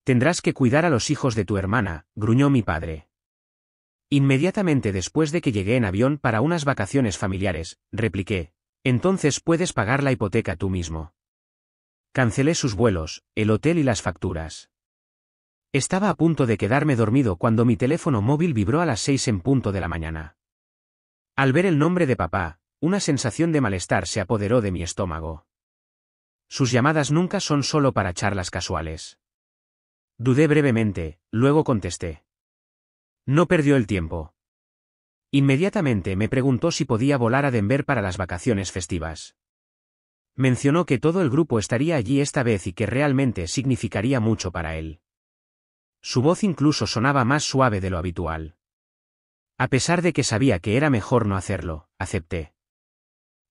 Tendrás que cuidar a los hijos de tu hermana, gruñó mi padre. Inmediatamente después de que llegué en avión para unas vacaciones familiares, repliqué, entonces puedes pagar la hipoteca tú mismo. Cancelé sus vuelos, el hotel y las facturas. Estaba a punto de quedarme dormido cuando mi teléfono móvil vibró a las 6 en punto de la mañana. Al ver el nombre de papá, una sensación de malestar se apoderó de mi estómago. Sus llamadas nunca son solo para charlas casuales. Dudé brevemente, luego contesté. No perdió el tiempo. Inmediatamente me preguntó si podía volar a Denver para las vacaciones festivas. Mencionó que todo el grupo estaría allí esta vez y que realmente significaría mucho para él. Su voz incluso sonaba más suave de lo habitual. A pesar de que sabía que era mejor no hacerlo, acepté.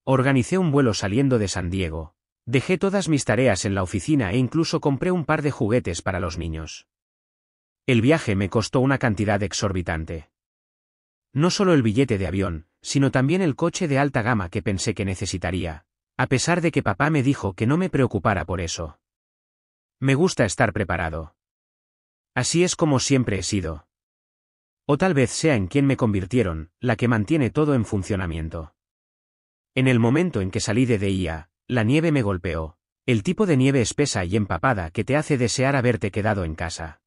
Organicé un vuelo saliendo de San Diego. Dejé todas mis tareas en la oficina e incluso compré un par de juguetes para los niños. El viaje me costó una cantidad exorbitante. No solo el billete de avión, sino también el coche de alta gama que pensé que necesitaría, a pesar de que papá me dijo que no me preocupara por eso. Me gusta estar preparado. Así es como siempre he sido. O tal vez sea en quien me convirtieron, la que mantiene todo en funcionamiento. En el momento en que salí de DIA, la nieve me golpeó, el tipo de nieve espesa y empapada que te hace desear haberte quedado en casa.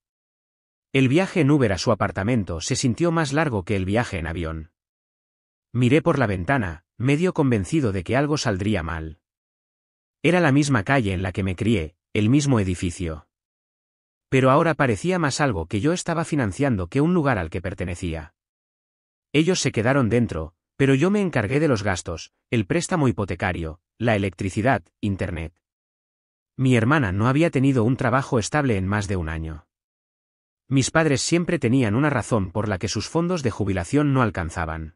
El viaje en Uber a su apartamento se sintió más largo que el viaje en avión. Miré por la ventana, medio convencido de que algo saldría mal. Era la misma calle en la que me crié, el mismo edificio. Pero ahora parecía más algo que yo estaba financiando que un lugar al que pertenecía. Ellos se quedaron dentro, pero yo me encargué de los gastos, el préstamo hipotecario, la electricidad, internet. Mi hermana no había tenido un trabajo estable en más de un año. Mis padres siempre tenían una razón por la que sus fondos de jubilación no alcanzaban.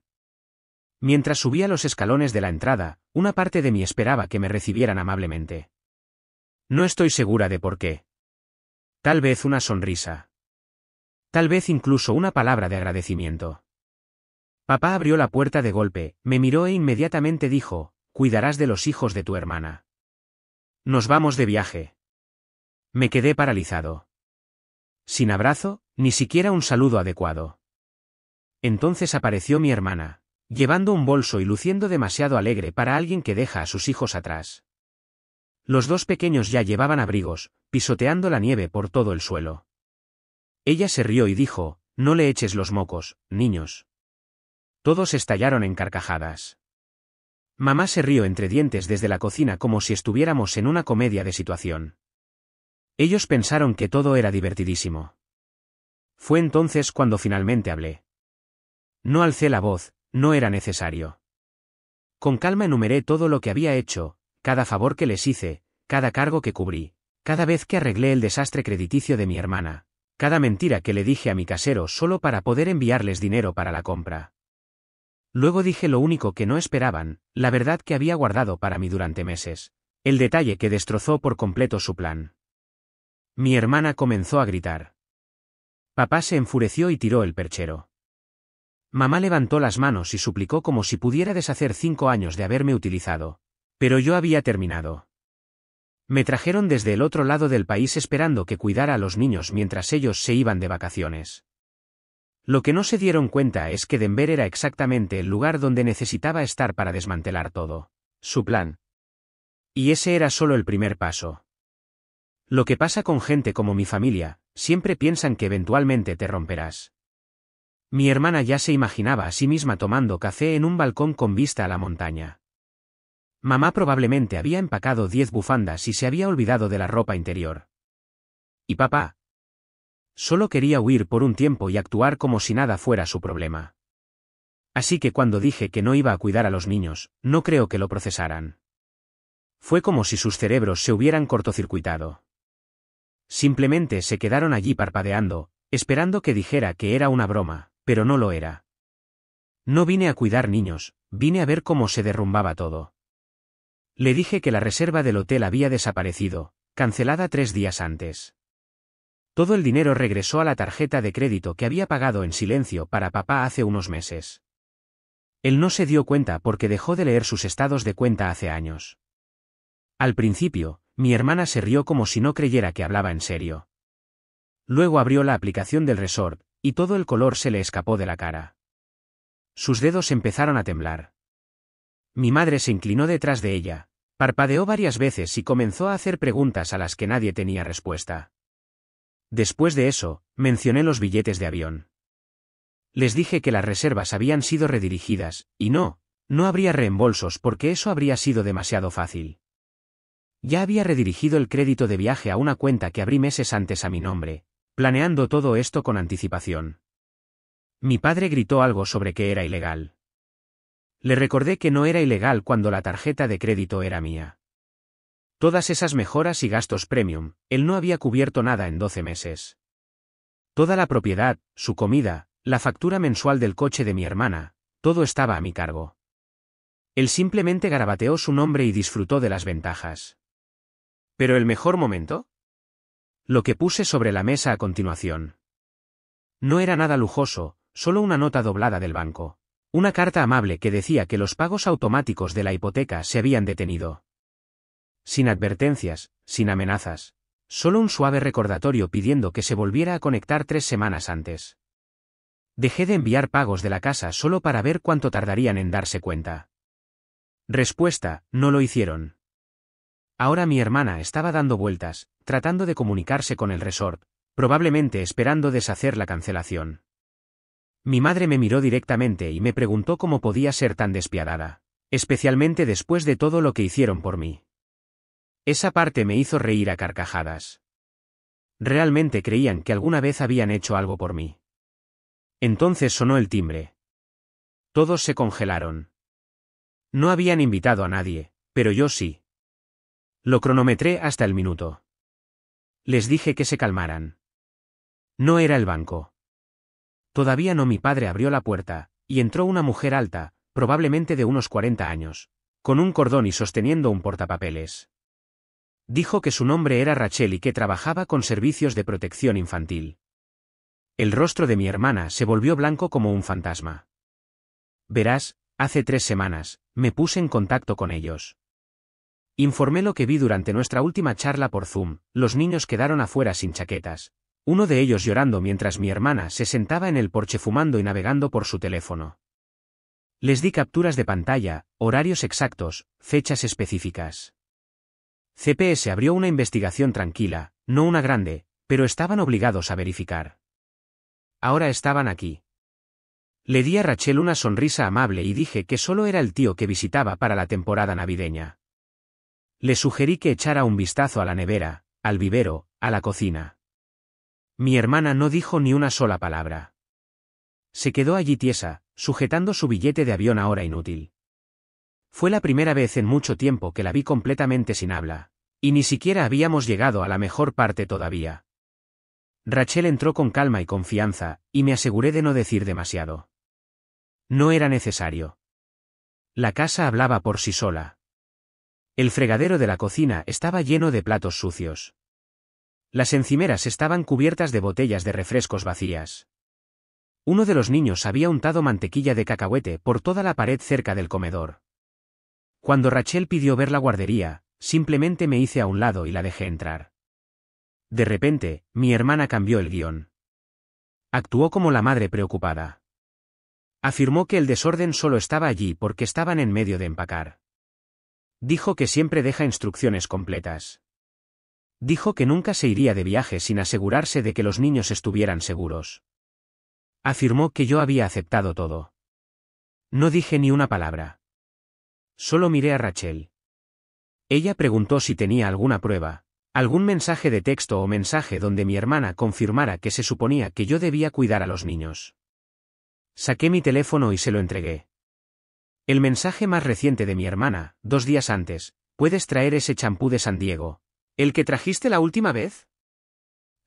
Mientras subía los escalones de la entrada, una parte de mí esperaba que me recibieran amablemente. No estoy segura de por qué. Tal vez una sonrisa. Tal vez incluso una palabra de agradecimiento. Papá abrió la puerta de golpe, me miró e inmediatamente dijo, cuidarás de los hijos de tu hermana. Nos vamos de viaje. Me quedé paralizado. Sin abrazo, ni siquiera un saludo adecuado. Entonces apareció mi hermana, llevando un bolso y luciendo demasiado alegre para alguien que deja a sus hijos atrás. Los dos pequeños ya llevaban abrigos, pisoteando la nieve por todo el suelo. Ella se rió y dijo, no le eches los mocos, niños. Todos estallaron en carcajadas. Mamá se rió entre dientes desde la cocina como si estuviéramos en una comedia de situación. Ellos pensaron que todo era divertidísimo. Fue entonces cuando finalmente hablé. No alcé la voz, no era necesario. Con calma enumeré todo lo que había hecho, cada favor que les hice, cada cargo que cubrí, cada vez que arreglé el desastre crediticio de mi hermana, cada mentira que le dije a mi casero solo para poder enviarles dinero para la compra. Luego dije lo único que no esperaban, la verdad que había guardado para mí durante meses, el detalle que destrozó por completo su plan. Mi hermana comenzó a gritar. Papá se enfureció y tiró el perchero. Mamá levantó las manos y suplicó como si pudiera deshacer 5 años de haberme utilizado. Pero yo había terminado. Me trajeron desde el otro lado del país esperando que cuidara a los niños mientras ellos se iban de vacaciones. Lo que no se dieron cuenta es que Denver era exactamente el lugar donde necesitaba estar para desmantelar todo, su plan. Y ese era solo el primer paso. Lo que pasa con gente como mi familia, siempre piensan que eventualmente te romperás. Mi hermana ya se imaginaba a sí misma tomando café en un balcón con vista a la montaña. Mamá probablemente había empacado 10 bufandas y se había olvidado de la ropa interior. ¿Y papá? Solo quería huir por un tiempo y actuar como si nada fuera su problema. Así que cuando dije que no iba a cuidar a los niños, no creo que lo procesaran. Fue como si sus cerebros se hubieran cortocircuitado. Simplemente se quedaron allí parpadeando, esperando que dijera que era una broma, pero no lo era. No vine a cuidar niños, vine a ver cómo se derrumbaba todo. Le dije que la reserva del hotel había desaparecido, cancelada 3 días antes. Todo el dinero regresó a la tarjeta de crédito que había pagado en silencio para papá hace unos meses. Él no se dio cuenta porque dejó de leer sus estados de cuenta hace años. Al principio, mi hermana se rió como si no creyera que hablaba en serio. Luego abrió la aplicación del resort, y todo el color se le escapó de la cara. Sus dedos empezaron a temblar. Mi madre se inclinó detrás de ella, parpadeó varias veces y comenzó a hacer preguntas a las que nadie tenía respuesta. Después de eso, mencioné los billetes de avión. Les dije que las reservas habían sido redirigidas, y no habría reembolsos porque eso habría sido demasiado fácil. Ya había redirigido el crédito de viaje a una cuenta que abrí meses antes a mi nombre, planeando todo esto con anticipación. Mi padre gritó algo sobre que era ilegal. Le recordé que no era ilegal cuando la tarjeta de crédito era mía. Todas esas mejoras y gastos premium, él no había cubierto nada en 12 meses. Toda la propiedad, su comida, la factura mensual del coche de mi hermana, todo estaba a mi cargo. Él simplemente garabateó su nombre y disfrutó de las ventajas. ¿Pero el mejor momento? Lo que puse sobre la mesa a continuación. No era nada lujoso, solo una nota doblada del banco. Una carta amable que decía que los pagos automáticos de la hipoteca se habían detenido. Sin advertencias, sin amenazas. Solo un suave recordatorio pidiendo que se volviera a conectar 3 semanas antes. Dejé de enviar pagos de la casa solo para ver cuánto tardarían en darse cuenta. Respuesta: no lo hicieron. Ahora mi hermana estaba dando vueltas, tratando de comunicarse con el resort, probablemente esperando deshacer la cancelación. Mi madre me miró directamente y me preguntó cómo podía ser tan despiadada, especialmente después de todo lo que hicieron por mí. Esa parte me hizo reír a carcajadas. Realmente creían que alguna vez habían hecho algo por mí. Entonces sonó el timbre. Todos se congelaron. No habían invitado a nadie, pero yo sí. Lo cronometré hasta el minuto. Les dije que se calmaran. No era el banco. Todavía no. Mi padre abrió la puerta, y entró una mujer alta, probablemente de unos 40 años, con un cordón y sosteniendo un portapapeles. Dijo que su nombre era Rachel y que trabajaba con servicios de protección infantil. El rostro de mi hermana se volvió blanco como un fantasma. Verás, hace 3 semanas, me puse en contacto con ellos. Informé lo que vi durante nuestra última charla por Zoom. Los niños quedaron afuera sin chaquetas. Uno de ellos llorando mientras mi hermana se sentaba en el porche fumando y navegando por su teléfono. Les di capturas de pantalla, horarios exactos, fechas específicas. CPS abrió una investigación tranquila, no una grande, pero estaban obligados a verificar. Ahora estaban aquí. Le di a Rachel una sonrisa amable y dije que solo era el tío que visitaba para la temporada navideña. Le sugerí que echara un vistazo a la nevera, al vivero, a la cocina. Mi hermana no dijo ni una sola palabra. Se quedó allí tiesa, sujetando su billete de avión ahora inútil. Fue la primera vez en mucho tiempo que la vi completamente sin habla, y ni siquiera habíamos llegado a la mejor parte todavía. Rachel entró con calma y confianza, y me aseguré de no decir demasiado. No era necesario. La casa hablaba por sí sola. El fregadero de la cocina estaba lleno de platos sucios. Las encimeras estaban cubiertas de botellas de refrescos vacías. Uno de los niños había untado mantequilla de cacahuete por toda la pared cerca del comedor. Cuando Rachel pidió ver la guardería, simplemente me hice a un lado y la dejé entrar. De repente, mi hermana cambió el guión. Actuó como la madre preocupada. Afirmó que el desorden solo estaba allí porque estaban en medio de empacar. Dijo que siempre deja instrucciones completas. Dijo que nunca se iría de viaje sin asegurarse de que los niños estuvieran seguros. Afirmó que yo había aceptado todo. No dije ni una palabra. Solo miré a Rachel. Ella preguntó si tenía alguna prueba, algún mensaje de texto o mensaje donde mi hermana confirmara que se suponía que yo debía cuidar a los niños. Saqué mi teléfono y se lo entregué. El mensaje más reciente de mi hermana, 2 días antes: ¿puedes traer ese champú de San Diego? ¿El que trajiste la última vez?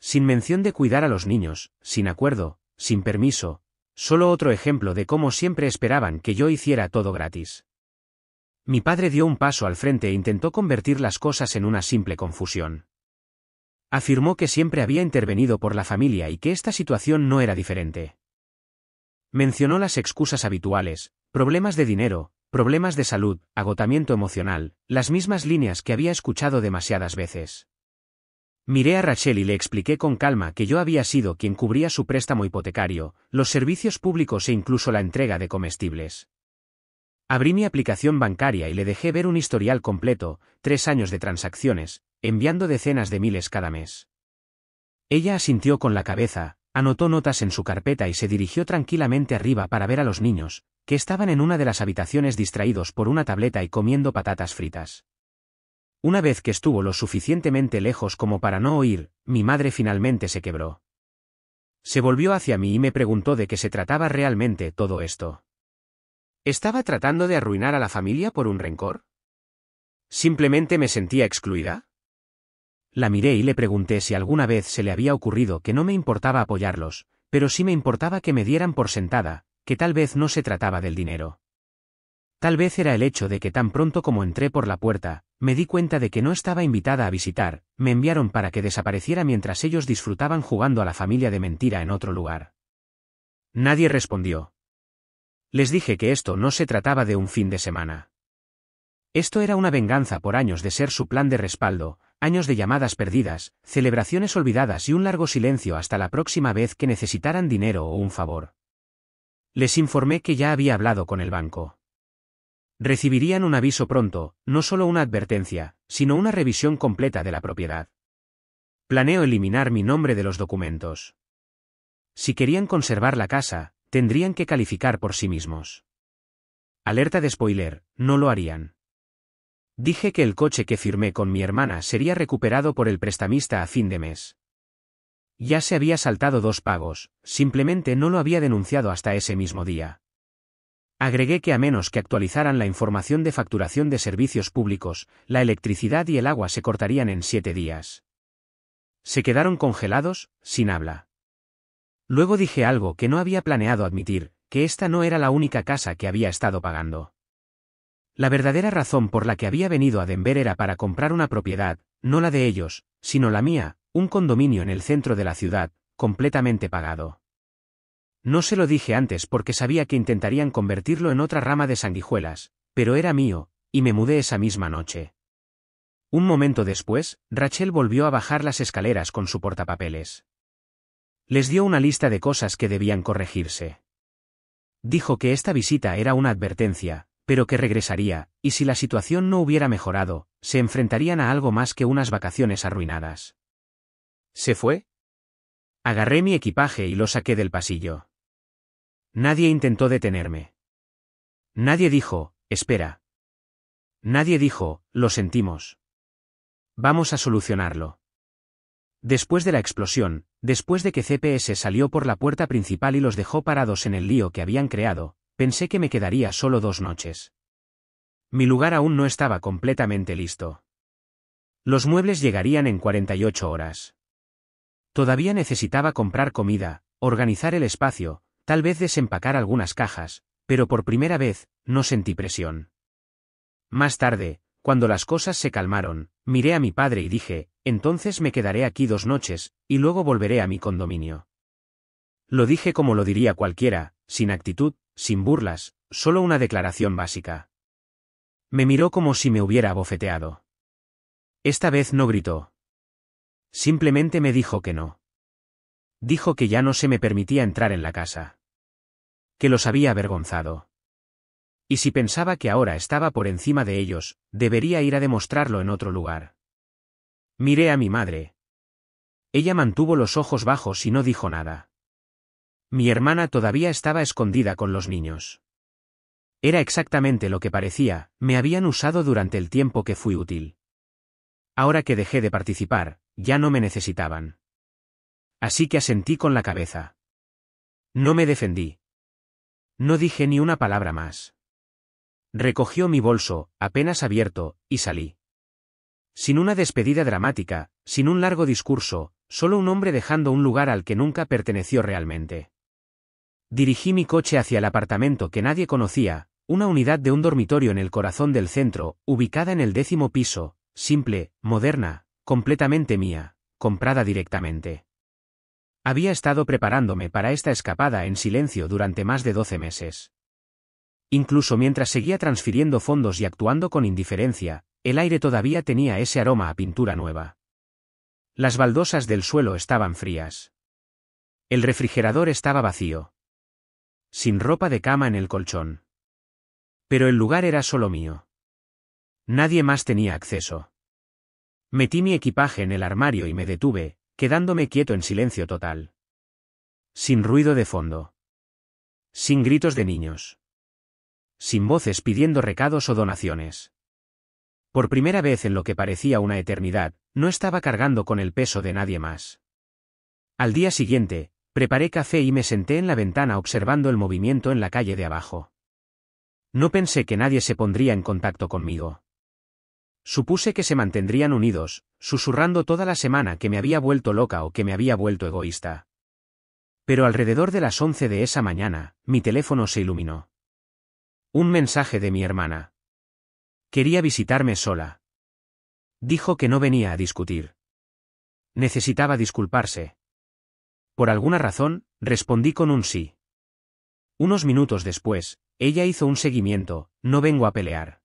Sin mención de cuidar a los niños, sin acuerdo, sin permiso, solo otro ejemplo de cómo siempre esperaban que yo hiciera todo gratis. Mi padre dio un paso al frente e intentó convertir las cosas en una simple confusión. Afirmó que siempre había intervenido por la familia y que esta situación no era diferente. Mencionó las excusas habituales: problemas de dinero, problemas de salud, agotamiento emocional, las mismas líneas que había escuchado demasiadas veces. Miré a Rachel y le expliqué con calma que yo había sido quien cubría su préstamo hipotecario, los servicios públicos e incluso la entrega de comestibles. Abrí mi aplicación bancaria y le dejé ver un historial completo, 3 años de transacciones, enviando decenas de miles cada mes. Ella asintió con la cabeza, anotó notas en su carpeta y se dirigió tranquilamente arriba para ver a los niños, que estaban en una de las habitaciones distraídos por una tableta y comiendo patatas fritas. Una vez que estuvo lo suficientemente lejos como para no oír, mi madre finalmente se quebró. Se volvió hacia mí y me preguntó de qué se trataba realmente todo esto. ¿Estaba tratando de arruinar a la familia por un rencor? ¿Simplemente me sentía excluida? La miré y le pregunté si alguna vez se le había ocurrido que no me importaba apoyarlos, pero sí me importaba que me dieran por sentada, que tal vez no se trataba del dinero. Tal vez era el hecho de que tan pronto como entré por la puerta, me di cuenta de que no estaba invitada a visitar, me enviaron para que desapareciera mientras ellos disfrutaban jugando a la familia de mentira en otro lugar. Nadie respondió. Les dije que esto no se trataba de un fin de semana. Esto era una venganza por años de ser su plan de respaldo, años de llamadas perdidas, celebraciones olvidadas y un largo silencio hasta la próxima vez que necesitaran dinero o un favor. Les informé que ya había hablado con el banco. Recibirían un aviso pronto, no solo una advertencia, sino una revisión completa de la propiedad. Planeo eliminar mi nombre de los documentos. Si querían conservar la casa, tendrían que calificar por sí mismos. Alerta de spoiler, no lo harían. Dije que el coche que firmé con mi hermana sería recuperado por el prestamista a fin de mes. Ya se había saltado 2 pagos, simplemente no lo había denunciado hasta ese mismo día. Agregué que a menos que actualizaran la información de facturación de servicios públicos, la electricidad y el agua se cortarían en 7 días. Se quedaron congelados, sin habla. Luego dije algo que no había planeado admitir, que esta no era la única casa que había estado pagando. La verdadera razón por la que había venido a Denver era para comprar una propiedad, no la de ellos, sino la mía, un condominio en el centro de la ciudad, completamente pagado. No se lo dije antes porque sabía que intentarían convertirlo en otra rama de sanguijuelas, pero era mío, y me mudé esa misma noche. Un momento después, Rachel volvió a bajar las escaleras con su portapapeles. Les dio una lista de cosas que debían corregirse. Dijo que esta visita era una advertencia, pero que regresaría, y si la situación no hubiera mejorado, se enfrentarían a algo más que unas vacaciones arruinadas. ¿Se fue? Agarré mi equipaje y lo saqué del pasillo. Nadie intentó detenerme. Nadie dijo, espera. Nadie dijo, lo sentimos. Vamos a solucionarlo. Después de la explosión, después de que CPS salió por la puerta principal y los dejó parados en el lío que habían creado, pensé que me quedaría solo 2 noches. Mi lugar aún no estaba completamente listo. Los muebles llegarían en 48 horas. Todavía necesitaba comprar comida, organizar el espacio, tal vez desempacar algunas cajas, pero por primera vez, no sentí presión. Más tarde, cuando las cosas se calmaron, miré a mi padre y dije, entonces me quedaré aquí 2 noches, y luego volveré a mi condominio. Lo dije como lo diría cualquiera, sin actitud, sin burlas, solo una declaración básica. Me miró como si me hubiera abofeteado. Esta vez no gritó. Simplemente me dijo que no. Dijo que ya no se me permitía entrar en la casa. Que los había avergonzado. Y si pensaba que ahora estaba por encima de ellos, debería ir a demostrarlo en otro lugar. Miré a mi madre. Ella mantuvo los ojos bajos y no dijo nada. Mi hermana todavía estaba escondida con los niños. Era exactamente lo que parecía, me habían usado durante el tiempo que fui útil. Ahora que dejé de participar, ya no me necesitaban. Así que asentí con la cabeza. No me defendí. No dije ni una palabra más. Recogió mi bolso, apenas abierto, y salí. Sin una despedida dramática, sin un largo discurso, solo un hombre dejando un lugar al que nunca perteneció realmente. Dirigí mi coche hacia el apartamento que nadie conocía, una unidad de un dormitorio en el corazón del centro, ubicada en el 10º piso, simple, moderna, completamente mía, comprada directamente. Había estado preparándome para esta escapada en silencio durante más de 12 meses. Incluso mientras seguía transfiriendo fondos y actuando con indiferencia, el aire todavía tenía ese aroma a pintura nueva. Las baldosas del suelo estaban frías. El refrigerador estaba vacío. Sin ropa de cama en el colchón. Pero el lugar era solo mío. Nadie más tenía acceso. Metí mi equipaje en el armario y me detuve, quedándome quieto en silencio total. Sin ruido de fondo. Sin gritos de niños. Sin voces pidiendo recados o donaciones. Por primera vez en lo que parecía una eternidad, no estaba cargando con el peso de nadie más. Al día siguiente, preparé café y me senté en la ventana observando el movimiento en la calle de abajo. No pensé que nadie se pondría en contacto conmigo. Supuse que se mantendrían unidos, susurrando toda la semana que me había vuelto loca o que me había vuelto egoísta. Pero alrededor de las 11 de esa mañana, mi teléfono se iluminó. Un mensaje de mi hermana. Quería visitarme sola. Dijo que no venía a discutir. Necesitaba disculparse. Por alguna razón, respondí con un sí. Unos minutos después, ella hizo un seguimiento: no vengo a pelear.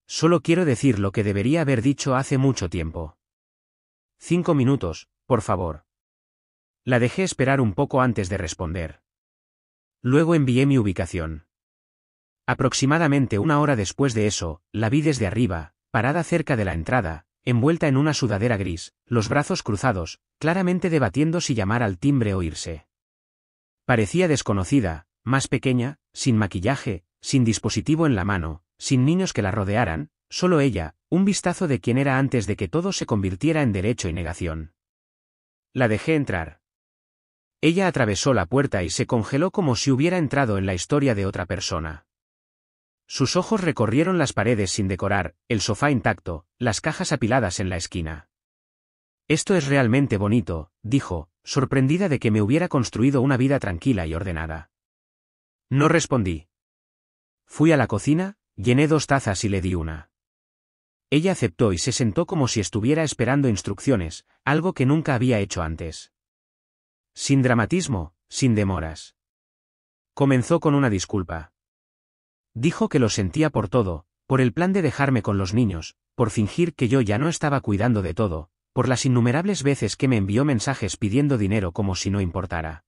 Solo quiero decir lo que debería haber dicho hace mucho tiempo. 5 minutos, por favor. La dejé esperar un poco antes de responder. Luego envié mi ubicación. Aproximadamente una hora después de eso, la vi desde arriba, parada cerca de la entrada, envuelta en una sudadera gris, los brazos cruzados, claramente debatiendo si llamar al timbre o irse. Parecía desconocida, más pequeña, sin maquillaje, sin dispositivo en la mano, sin niños que la rodearan, solo ella, un vistazo de quién era antes de que todo se convirtiera en derecho y negación. La dejé entrar. Ella atravesó la puerta y se congeló como si hubiera entrado en la historia de otra persona. Sus ojos recorrieron las paredes sin decorar, el sofá intacto, las cajas apiladas en la esquina. Esto es realmente bonito, dijo, sorprendida de que me hubiera construido una vida tranquila y ordenada. No respondí. Fui a la cocina, llené 2 tazas y le di una. Ella aceptó y se sentó como si estuviera esperando instrucciones, algo que nunca había hecho antes. Sin dramatismo, sin demoras. Comenzó con una disculpa. Dijo que lo sentía por todo, por el plan de dejarme con los niños, por fingir que yo ya no estaba cuidando de todo, por las innumerables veces que me envió mensajes pidiendo dinero como si no importara.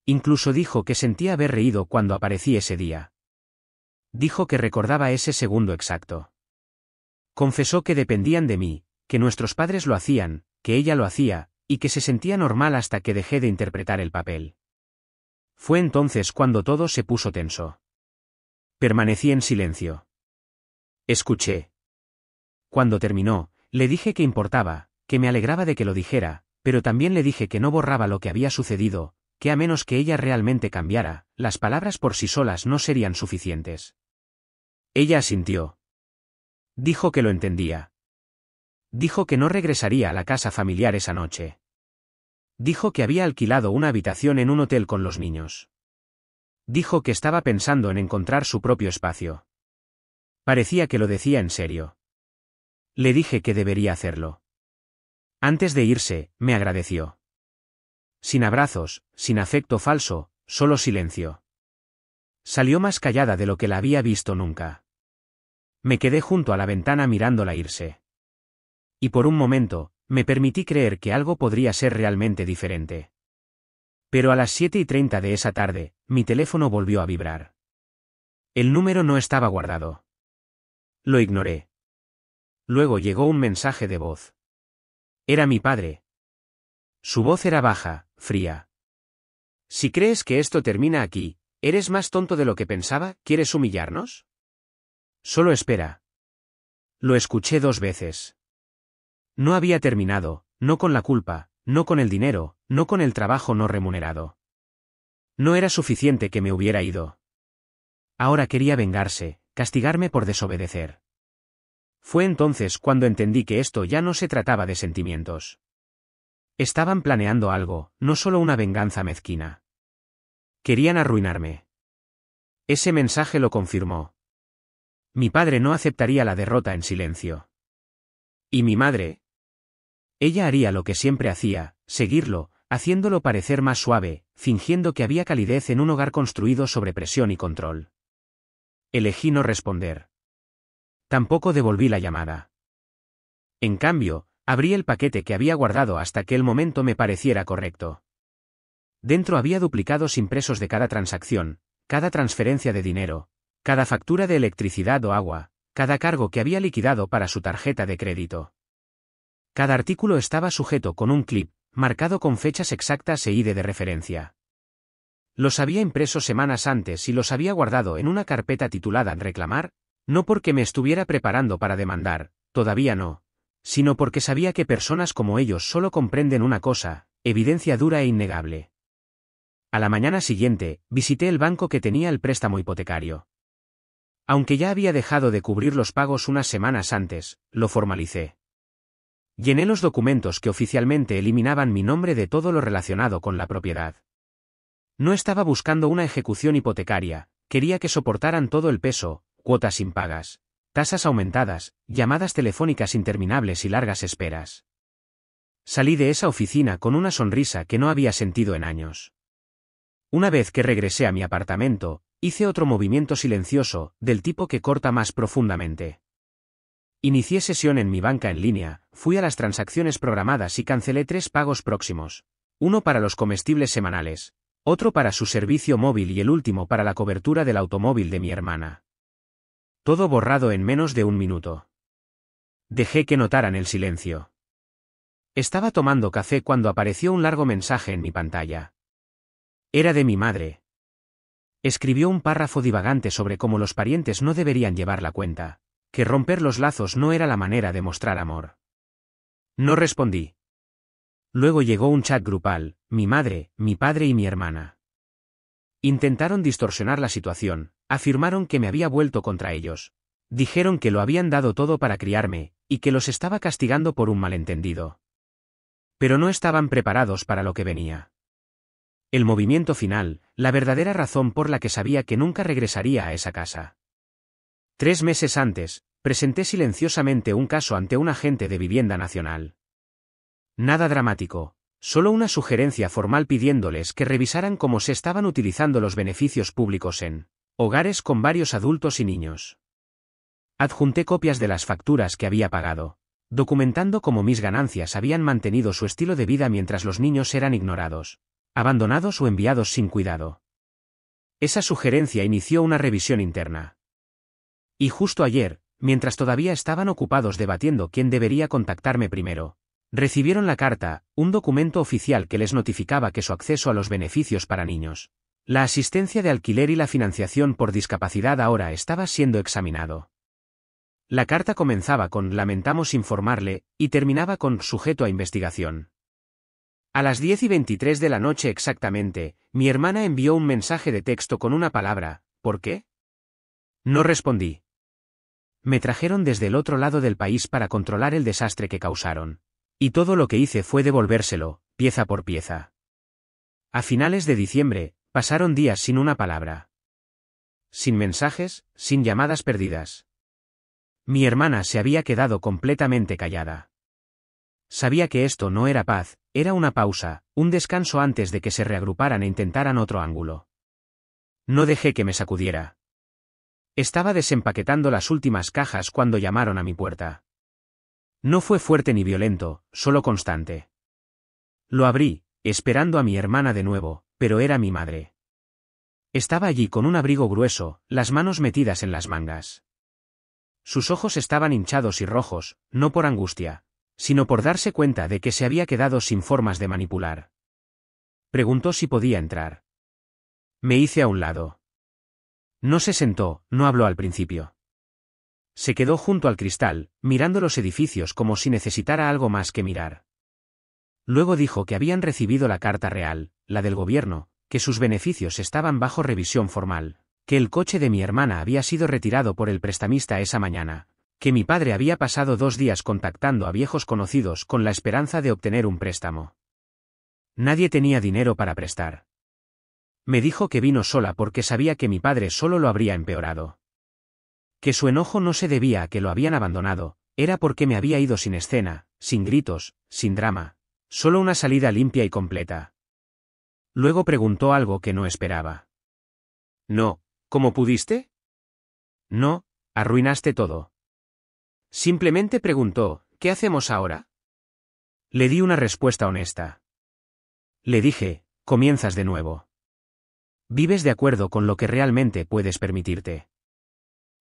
Incluso dijo que sentía haber reído cuando aparecí ese día. Dijo que recordaba ese segundo exacto. Confesó que dependían de mí, que nuestros padres lo hacían, que ella lo hacía, y que se sentía normal hasta que dejé de interpretar el papel. Fue entonces cuando todo se puso tenso. Permanecí en silencio. Escuché. Cuando terminó, le dije que importaba, que me alegraba de que lo dijera, pero también le dije que no borraba lo que había sucedido, que a menos que ella realmente cambiara, las palabras por sí solas no serían suficientes. Ella asintió. Dijo que lo entendía. Dijo que no regresaría a la casa familiar esa noche. Dijo que había alquilado una habitación en un hotel con los niños. Dijo que estaba pensando en encontrar su propio espacio. Parecía que lo decía en serio. Le dije que debería hacerlo. Antes de irse, me agradeció. Sin abrazos, sin afecto falso, solo silencio. Salió más callada de lo que la había visto nunca. Me quedé junto a la ventana mirándola irse. Y por un momento, me permití creer que algo podría ser realmente diferente. Pero a las 7:30 de esa tarde, mi teléfono volvió a vibrar. El número no estaba guardado. Lo ignoré. Luego llegó un mensaje de voz. Era mi padre. Su voz era baja, fría. Si crees que esto termina aquí, ¿eres más tonto de lo que pensaba? ¿Quieres humillarnos? Solo espera. Lo escuché 2 veces. No había terminado, no con la culpa, no con el dinero, no con el trabajo no remunerado. No era suficiente que me hubiera ido. Ahora quería vengarse, castigarme por desobedecer. Fue entonces cuando entendí que esto ya no se trataba de sentimientos. Estaban planeando algo, no solo una venganza mezquina. Querían arruinarme. Ese mensaje lo confirmó. Mi padre no aceptaría la derrota en silencio. ¿Y mi madre? Ella haría lo que siempre hacía, seguirlo, haciéndolo parecer más suave, fingiendo que había calidez en un hogar construido sobre presión y control. Elegí no responder. Tampoco devolví la llamada. En cambio, Abrí el paquete que había guardado hasta que el momento me pareciera correcto. Dentro había duplicados impresos de cada transacción, cada transferencia de dinero, cada factura de electricidad o agua, cada cargo que había liquidado para su tarjeta de crédito. Cada artículo estaba sujeto con un clip, marcado con fechas exactas e ID de referencia. Los había impreso semanas antes y los había guardado en una carpeta titulada Reclamar, no porque me estuviera preparando para demandar, todavía no, sino porque sabía que personas como ellos solo comprenden una cosa, evidencia dura e innegable. A la mañana siguiente, visité el banco que tenía el préstamo hipotecario. Aunque ya había dejado de cubrir los pagos unas semanas antes, lo formalicé. Llené los documentos que oficialmente eliminaban mi nombre de todo lo relacionado con la propiedad. No estaba buscando una ejecución hipotecaria, quería que soportaran todo el peso, cuotas impagas, tasas aumentadas, llamadas telefónicas interminables y largas esperas. Salí de esa oficina con una sonrisa que no había sentido en años. Una vez que regresé a mi apartamento, hice otro movimiento silencioso, del tipo que corta más profundamente. Inicié sesión en mi banca en línea, fui a las transacciones programadas y cancelé 3 pagos próximos. Uno para los comestibles semanales, otro para su servicio móvil y el último para la cobertura del automóvil de mi hermana. Todo borrado en menos de 1 minuto. Dejé que notaran el silencio. Estaba tomando café cuando apareció un largo mensaje en mi pantalla. Era de mi madre. Escribió un párrafo divagante sobre cómo los parientes no deberían llevar la cuenta, que romper los lazos no era la manera de mostrar amor. No respondí. Luego llegó un chat grupal, mi madre, mi padre y mi hermana. Intentaron distorsionar la situación, afirmaron que me había vuelto contra ellos. Dijeron que lo habían dado todo para criarme, y que los estaba castigando por un malentendido. Pero no estaban preparados para lo que venía. El movimiento final, la verdadera razón por la que sabía que nunca regresaría a esa casa. 3 meses antes, presenté silenciosamente un caso ante un agente de vivienda nacional. Nada dramático, solo una sugerencia formal pidiéndoles que revisaran cómo se estaban utilizando los beneficios públicos en hogares con varios adultos y niños. Adjunté copias de las facturas que había pagado, documentando cómo mis ganancias habían mantenido su estilo de vida mientras los niños eran ignorados, abandonados o enviados sin cuidado. Esa sugerencia inició una revisión interna. Y justo ayer, mientras todavía estaban ocupados debatiendo quién debería contactarme primero, recibieron la carta, un documento oficial que les notificaba que su acceso a los beneficios para niños, la asistencia de alquiler y la financiación por discapacidad ahora estaba siendo examinado. La carta comenzaba con "lamentamos informarle" y terminaba con "sujeto a investigación". A las 10:23 de la noche exactamente, mi hermana envió un mensaje de texto con una palabra: ¿por qué? No respondí. Me trajeron desde el otro lado del país para controlar el desastre que causaron. Y todo lo que hice fue devolvérselo, pieza por pieza. A finales de diciembre, pasaron días sin una palabra. Sin mensajes, sin llamadas perdidas. Mi hermana se había quedado completamente callada. Sabía que esto no era paz, era una pausa, un descanso antes de que se reagruparan e intentaran otro ángulo. No dejé que me sacudiera. Estaba desempaquetando las últimas cajas cuando llamaron a mi puerta. No fue fuerte ni violento, solo constante. Lo abrí, esperando a mi hermana de nuevo, pero era mi madre. Estaba allí con un abrigo grueso, las manos metidas en las mangas. Sus ojos estaban hinchados y rojos, no por angustia, sino por darse cuenta de que se había quedado sin formas de manipular. Preguntó si podía entrar. Me hice a un lado. No se sentó, no habló al principio. Se quedó junto al cristal, mirando los edificios como si necesitara algo más que mirar. Luego dijo que habían recibido la carta real, la del gobierno, que sus beneficios estaban bajo revisión formal, que el coche de mi hermana había sido retirado por el prestamista esa mañana, que mi padre había pasado 2 días contactando a viejos conocidos con la esperanza de obtener un préstamo. Nadie tenía dinero para prestar. Me dijo que vino sola porque sabía que mi padre solo lo habría empeorado. Que su enojo no se debía a que lo habían abandonado, era porque me había ido sin escena, sin gritos, sin drama, solo una salida limpia y completa. Luego preguntó algo que no esperaba. No, ¿cómo pudiste? No, arruinaste todo. Simplemente preguntó, ¿qué hacemos ahora? Le di una respuesta honesta. Le dije, comienzas de nuevo. Vives de acuerdo con lo que realmente puedes permitirte.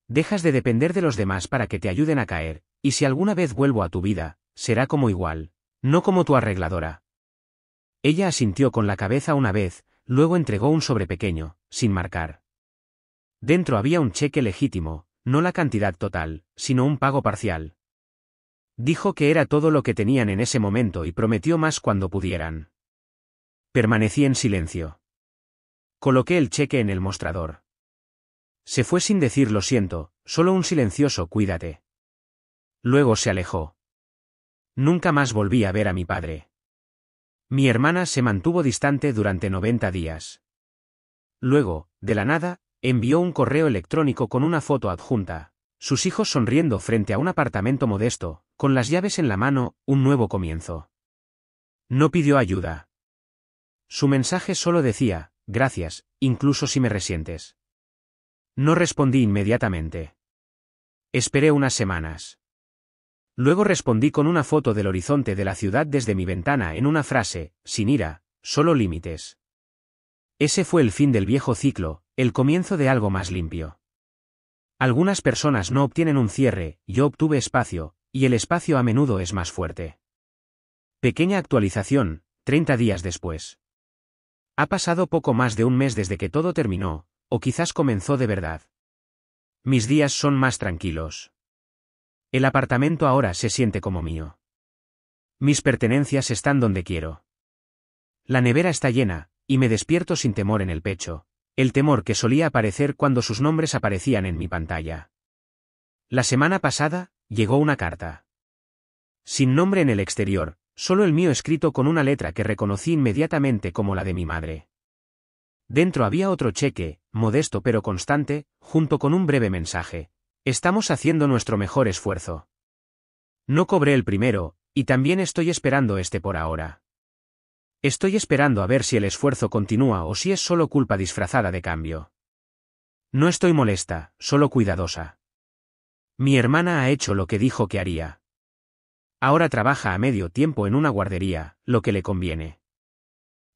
Dejas de depender de los demás para que te ayuden a caer, y si alguna vez vuelvo a tu vida, será como igual, no como tu arregladora. Ella asintió con la cabeza una vez, luego entregó un sobre pequeño, sin marcar. Dentro había un cheque legítimo, no la cantidad total, sino un pago parcial. Dijo que era todo lo que tenían en ese momento y prometió más cuando pudieran. Permanecí en silencio. Coloqué el cheque en el mostrador. Se fue sin decir lo siento, solo un silencioso cuídate. Luego se alejó. Nunca más volví a ver a mi padre. Mi hermana se mantuvo distante durante 90 días. Luego, de la nada, envió un correo electrónico con una foto adjunta, sus hijos sonriendo frente a un apartamento modesto, con las llaves en la mano, un nuevo comienzo. No pidió ayuda. Su mensaje solo decía, gracias, incluso si me resientes. No respondí inmediatamente. Esperé unas semanas. Luego respondí con una foto del horizonte de la ciudad desde mi ventana en una frase, sin ira, solo límites. Ese fue el fin del viejo ciclo, el comienzo de algo más limpio. Algunas personas no obtienen un cierre, yo obtuve espacio, y el espacio a menudo es más fuerte. Pequeña actualización, 30 días después. Ha pasado poco más de un mes desde que todo terminó, o quizás comenzó de verdad. Mis días son más tranquilos. El apartamento ahora se siente como mío. Mis pertenencias están donde quiero. La nevera está llena, y me despierto sin temor en el pecho, el temor que solía aparecer cuando sus nombres aparecían en mi pantalla. La semana pasada, llegó una carta. Sin nombre en el exterior, solo el mío escrito con una letra que reconocí inmediatamente como la de mi madre. Dentro había otro cheque, modesto pero constante, junto con un breve mensaje. Estamos haciendo nuestro mejor esfuerzo. No cobré el primero, y también estoy esperando este por ahora. Estoy esperando a ver si el esfuerzo continúa o si es solo culpa disfrazada de cambio. No estoy molesta, solo cuidadosa. Mi hermana ha hecho lo que dijo que haría. Ahora trabaja a medio tiempo en una guardería, lo que le conviene.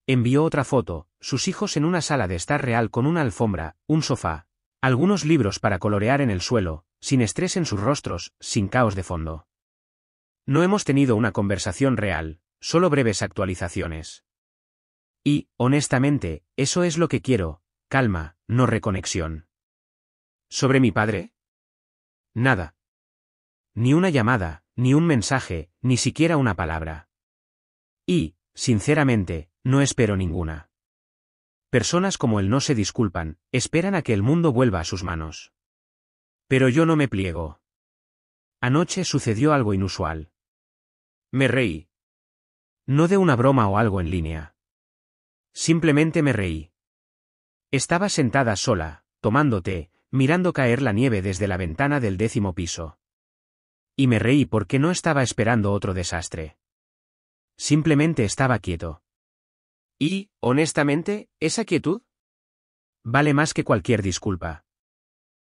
Envió otra foto, sus hijos en una sala de estar real con una alfombra, un sofá, algunos libros para colorear en el suelo, sin estrés en sus rostros, sin caos de fondo. No hemos tenido una conversación real, solo breves actualizaciones. Y, honestamente, eso es lo que quiero, calma, no reconexión. ¿Sobre mi padre? Nada. Ni una llamada, ni un mensaje, ni siquiera una palabra. Y, sinceramente, no espero ninguna. Personas como él no se disculpan, esperan a que el mundo vuelva a sus manos. Pero yo no me pliego. Anoche sucedió algo inusual. Me reí. No de una broma o algo en línea. Simplemente me reí. Estaba sentada sola, tomando té, mirando caer la nieve desde la ventana del 10º piso. Y me reí porque no estaba esperando otro desastre. Simplemente estaba quieto. Y, honestamente, esa quietud vale más que cualquier disculpa.